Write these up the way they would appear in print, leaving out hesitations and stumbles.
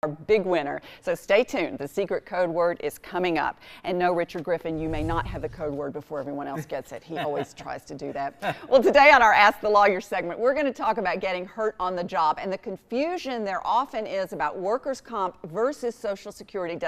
our big winner. So stay tuned. The secret code word is coming up. And no, Richard Griffin, you may not have the code word before everyone else gets it. He always tries to do that. Well, today on our Ask the Lawyer segment, we're going to talk about getting hurt on the job and the confusion there often is about workers' comp versus Social Security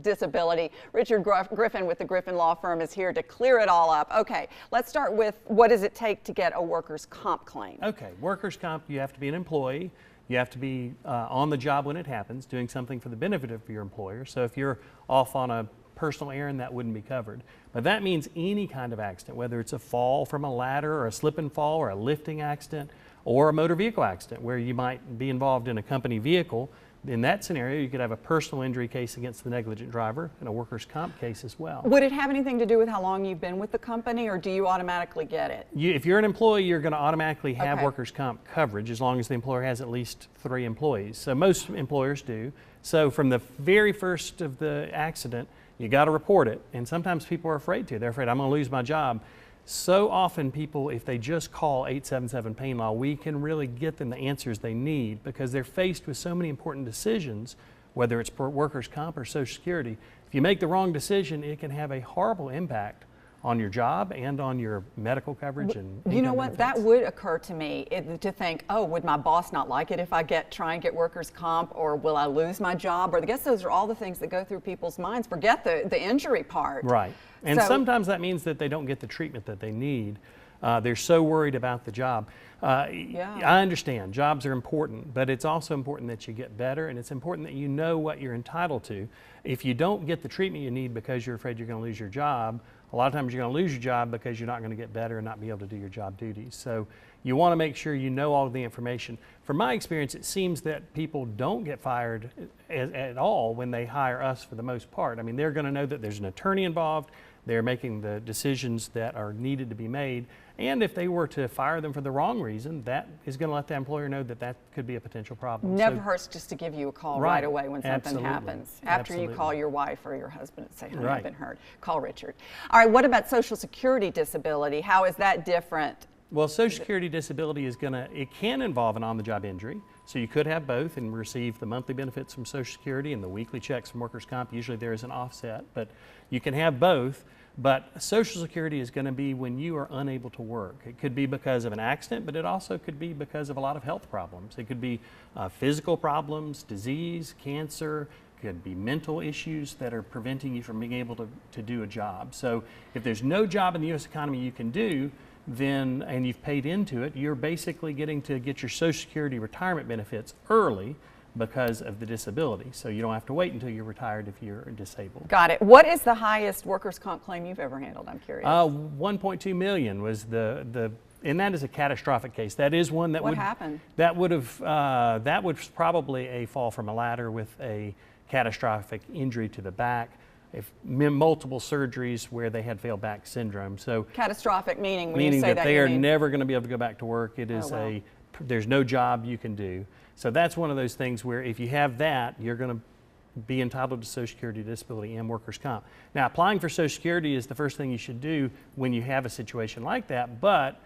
disability. Richard Griffin with the Griffin Law Firm is here to clear it all up. Okay, let's start with what does it take to get a workers' comp claim? Okay, workers' comp, you have to be an employee. You have to be on the job when it happens, doing something for the benefit of your employer. So if you're off on a personal errand, that wouldn't be covered. But that means any kind of accident, whether it's a fall from a ladder or a slip and fall or a lifting accident or a motor vehicle accident where you might be involved in a company vehicle. In that scenario, you could have a personal injury case against the negligent driver and a workers' comp case as well. Would it have anything to do with how long you've been with the company, or do you automatically get it? If you're an employee, you're going to automatically have workers' comp coverage as long as the employer has at least 3 employees. So most employers do. So from the very first of the accident, you got to report it. And sometimes people are afraid to. They're afraid, I'm going to lose my job. So often people, if they just call 877-PAIN LAW, we can really get them the answers they need because they're faced with so many important decisions, whether it's for workers' comp or Social Security. If you make the wrong decision, it can have a horrible impact on your job and on your medical coverage and you know benefits. what, that would occur to me to think, oh, would my boss not like it if I try and get workers' comp, or will I lose my job? Or I guess those are all the things that go through people's minds. Forget the injury part. Right. And sometimes that means that they don't get the treatment that they need. They're so worried about the job. I understand jobs are important, but it's also important that you get better, and it's important that you know what you're entitled to. If you don't get the treatment you need because you're afraid you're going to lose your job, a lot of times you're going to lose your job because you're not going to get better and not be able to do your job duties. So you want to make sure you know all of the information. From my experience, it seems that people don't get fired at all when they hire us for the most part. I mean, they're going to know that there's an attorney involved. They're making the decisions that are needed to be made. And if they were to fire them for the wrong reason, that is going to let the employer know that that could be a potential problem. Never hurts just to give you a call right away when something happens. After you call your wife or your husband and say, honey, I've been hurt. Call Richard. All right, what about Social Security disability? How is that different? Well, Social Security disability it can involve an on-the-job injury. So you could have both and receive the monthly benefits from Social Security and the weekly checks from workers' comp. Usually there is an offset, but you can have both. But Social Security is going to be when you are unable to work. It could be because of an accident, but it also could be because of a lot of health problems. It could be physical problems, disease, cancer, could be mental issues that are preventing you from being able to do a job. So if there's no job in the U.S. economy you can do, then, and you've paid into it, you're basically getting to get your Social Security retirement benefits early because of the disability. So you don't have to wait until you're retired if you're disabled. Got it. What is the highest workers' comp claim you've ever handled? I'm curious. 1.2 million was and that is a catastrophic case. That is one that what happened? That was probably a fall from a ladder with a catastrophic injury to the back. Multiple surgeries where they had failed back syndrome. So catastrophic meaning that they are never going to be able to go back to work. It is there's no job you can do. So that's one of those things where if you have that, you're going to be entitled to Social Security disability and workers' comp. Now, applying for Social Security is the first thing you should do when you have a situation like that, but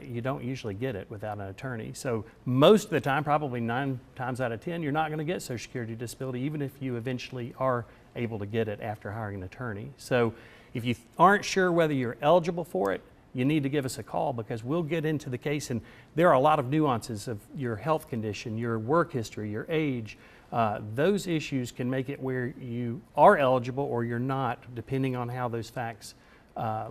you don't usually get it without an attorney. So most of the time, probably 9 times out of 10, you're not going to get Social Security disability, even if you eventually are able to get it after hiring an attorney. So if you aren't sure whether you're eligible for it, you need to give us a call because we'll get into the case, and there are a lot of nuances of your health condition, your work history, your age. Those issues can make it where you are eligible or you're not, depending on how those facts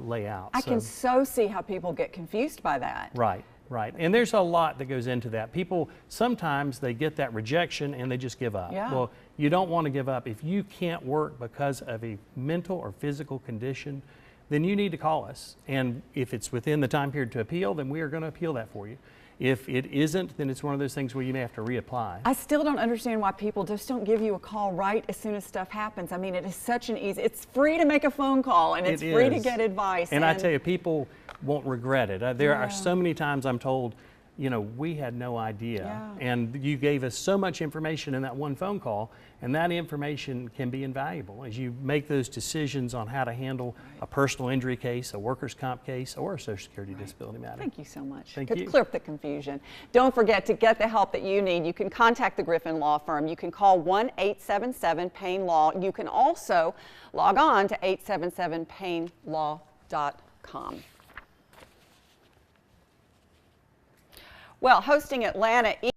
lay out. I can so see how people get confused by that. Right. Right, and there's a lot that goes into that. People, sometimes they get that rejection and they just give up. Yeah. Well, you don't want to give up. If you can't work because of a mental or physical condition, then you need to call us. And if it's within the time period to appeal, then we are going to appeal that for you. If it isn't, then it's one of those things where you may have to reapply. I still don't understand why people just don't give you a call right as soon as stuff happens. I mean, it is such an easy, it's free to make a phone call and it's free to get advice. And I tell you, people won't regret it. There are so many times I'm told, you know, we had no idea. Yeah. And you gave us so much information in that one phone call, and that information can be invaluable as you make those decisions on how to handle a personal injury case, a workers' comp case, or a Social Security disability matter. Thank you so much. Thank It's you. clear up the confusion. Don't forget to get the help that you need. You can contact the Griffin Law Firm. You can call 1-877-PAIN-LAW. You can also log on to 877painlaw.com. Well, hosting Atlanta